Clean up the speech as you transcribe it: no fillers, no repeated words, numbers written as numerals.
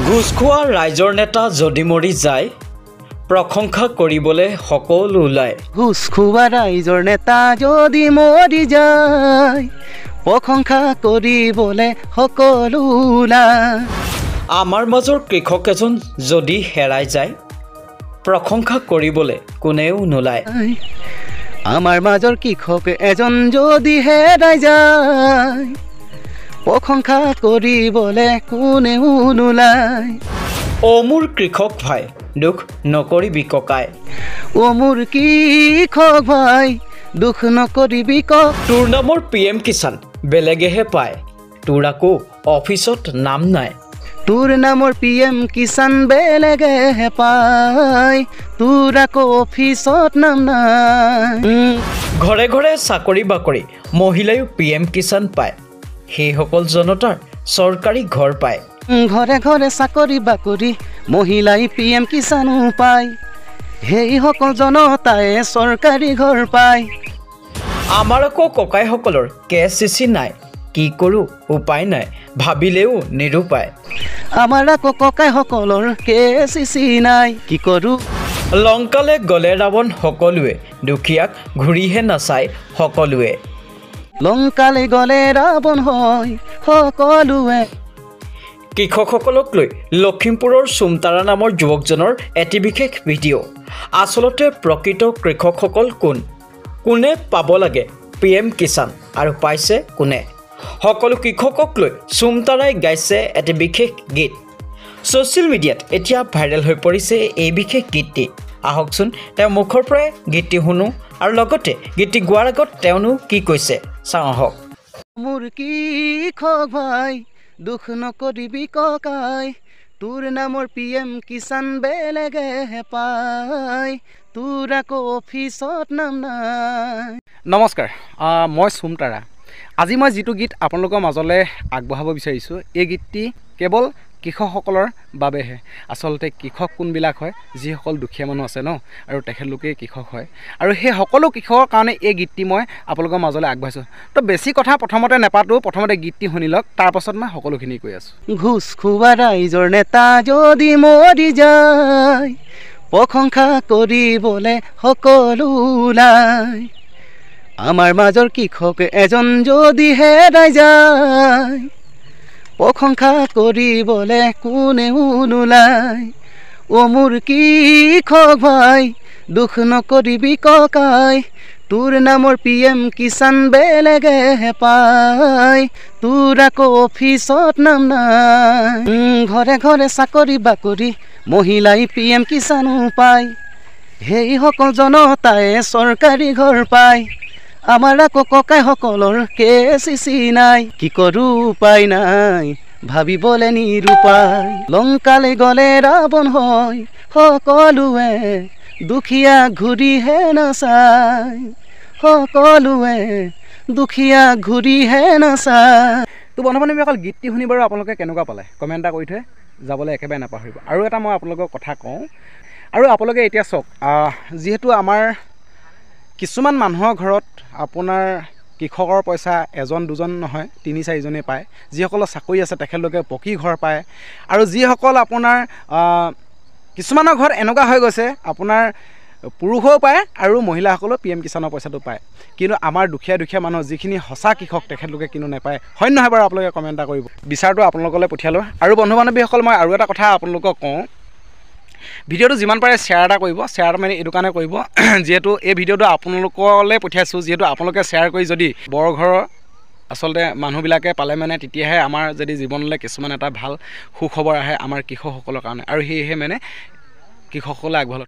ঘুষ খোৱা ৰাইজৰ নেতা যদি মৰি যায় প্ৰশংসা কৰিবলৈ সকলো ওলায়। ঘুষ খোৱা ৰাইজৰ নেতা যদি মৰি যায় প্ৰশংসা কৰিবলৈ সকলো ওলায়। আমাৰ মাজৰ কৃষক এজন যদি হেৰাই যায় প্ৰশংসা কৰিবলৈ কোনেও নোলায়। আমাৰ মাজৰ কৃষক এজন যদি হেৰাই যায় প্ৰশংসা কৰিবলৈ কোনেও নোলায়। অ মোৰ কৃষক ভাই দুখ নকৰিবি ককাই। অ মোৰ কৃষক ভাই দুখ নকৰিবি কক। তোৰ নামৰ PM কিষাণ বেলেগেহে পায়, তোৰ আকৌ অফিচত নাম নাই। তোৰ নামৰ PM কিষাণ বেলেগেহে পায়, তোৰ আকৌ অফিচত নাম নাই। ঘৰে ঘৰে চাকৰি বাকৰি মহিলায়ো PM কিষাণ পায়, সেইসকল জনতাৰ চৰকাৰী ঘৰ পায়। ঘৰে ঘৰে চাকৰি বাকৰি মহিলাই PM কিষাণো পায়, সেইসকল জনতাই চৰকাৰী ঘৰ পায়। আমাৰ আকৌ ককাইসকলৰ KCC নাই, কি কৰোঁ উপায় নাই, ভাবিলেও নিৰুপায়। আমাৰ আকৌ ককাইসকলৰ KCC নাই, কি কৰোঁ। লংকালে গ'লে ৰাৱণ সকলোৱে, দুখীয়াক ঘূৰিহে নাচায় সকলোৱে। লংকালে গ'লে ৰাৱণ হয় সকলোৱে। কৃষকসকলক লৈ লখিমপুৰৰ চুমতাৰা নামৰ যুৱকজনৰ এটি বিশেষ ভিডিঅ'। আচলতে প্ৰকৃত কৃষকসকল কোন, কোনে পাব লাগে PM কিষাণ আৰু পাইছে কোনে। সকলো কৃষকক লৈ চুমতাৰাই গাইছে এটি বিশেষ গীত। ছ'চিয়েল মিডিয়াত এতিয়া ভাইৰেল হৈ পৰিছে এই বিশেষ গীতটি। আহকচোন তেওঁৰ মুখৰ পৰাই গীতটি শুনো আৰু লগতে গীতটি গোৱাৰ আগত তেওঁনো কি কৈছে চাওঁ আহক। মোৰ কৃষক ভাই দুখ নকৰিবি ককাই, তোৰ নামৰ PM কিষাণ বেলেগেহে পায়, তোৰ আকৌ অফিচত নাম নাই। নমস্কাৰ, মই চুমতাৰা। আজি মই যিটো গীত আপোনালোকৰ মাজলৈ আগবঢ়াব বিচাৰিছোঁ, এই গীতটি কেৱল কৃষকসকলৰ বাবেহে। আচলতে কৃষক কোনবিলাক হয়, যিসকল দুখীয়া মানুহ আছে ন, আৰু তেখেতলোকেই কৃষক হয়, আৰু সেই সকলো কৃষকৰ কাৰণে এই গীতটি মই আপোনালোকৰ মাজলৈ আগবঢ়াইছোঁ। তো বেছি কথা প্ৰথমতে নেপাতোঁ, প্ৰথমতে গীতটি শুনি লওক, তাৰপাছত মই সকলোখিনি কৈ আছোঁ। ঘুষ খোৱা ৰাইজৰ নেতা যদি মৰি যায় প্ৰশংসা কৰিবলৈ সকলো ওলায়। আমাৰ মাজৰ কৃষক এজন যদি হেৰাই যায় প্ৰশংসা কৰিবলৈ কোনেও নোলায়। অ মোৰ কৃষক ভাই দুখ নকৰিবি ককাই, তোৰ নামৰ PM কিষাণ বেলেগেহে পায়, তোৰ আকৌ অফিচত নাম নাই। ঘৰে ঘৰে চাকৰি বাকৰি মহিলাই PM কিষাণো পায়, সেইসকল জনতাই চৰকাৰী ঘৰ পায়। আমাৰ আকৌ ককাইসকলৰ KCC নাই, কি কৰোঁ উপায় নাই, ভাবিবলৈ নিৰুপায়। লংকালে গ'লে ৰাৱণ হয় সকলোৱে, দুখীয়া ঘূৰিহে নাচায় সকলোৱে, দুখীয়া ঘূৰিহে নাচায়। তো বন্ধু বান্ধৱীসকল, গীতটি শুনি বাৰু আপোনালোকে কেনেকুৱা পালে কমেণ্ট এটা কৰি থৈ যাবলৈ একেবাৰে নাপাহৰিব। আৰু এটা মই আপোনালোকক কথা কওঁ, আৰু আপোনালোকে এতিয়া চাওক, যিহেতু আমাৰ কিছুমান মানুহৰ ঘৰত আপোনাৰ কৃষকৰ পইচা এজন দুজন নহয়, 3-4জনেই পায়। যিসকলৰ চাকৰি আছে তেখেতলোকে পকী ঘৰ পায়, আৰু যিসকল আপোনাৰ কিছুমানৰ ঘৰত এনেকুৱা হৈ গৈছে আপোনাৰ পুৰুষেও পায় আৰু মহিলাসকলেও PM কিষাণৰ পইচাটো পায়। কিন্তু আমাৰ দুখীয়া মানুহ যিখিনি সঁচা কৃষক তেখেতলোকে কিন্তু নাপায়। হয় নহয় বাৰু? আপোনালোকে কমেণ্ট এটা কৰিব। বিচাৰটো আপোনালোকলৈ পঠিয়ালোঁ। আৰু বন্ধু বান্ধৱীসকল, মই আৰু এটা কথা আপোনালোকক কওঁ, ভিডিঅ'টো যিমান পাৰে শ্বেয়াৰ এটা কৰিব। শ্বেয়াৰ মানে এইটো কাৰণে কৰিব, যিহেতু এই ভিডিঅ'টো আপোনালোকলৈ পঠিয়াইছোঁ, যিহেতু আপোনালোকে শ্বেয়াৰ কৰি যদি বৰঘৰৰ আচলতে মানুহবিলাকে পালে মানে তেতিয়াহে আমাৰ যদি জীৱনলৈ কিছুমান এটা ভাল সুখবৰ আহে আমাৰ কৃষকসকলৰ কাৰণে, আৰু সেয়েহে মানে কৃষকসকলে আগবঢ়ালোঁ।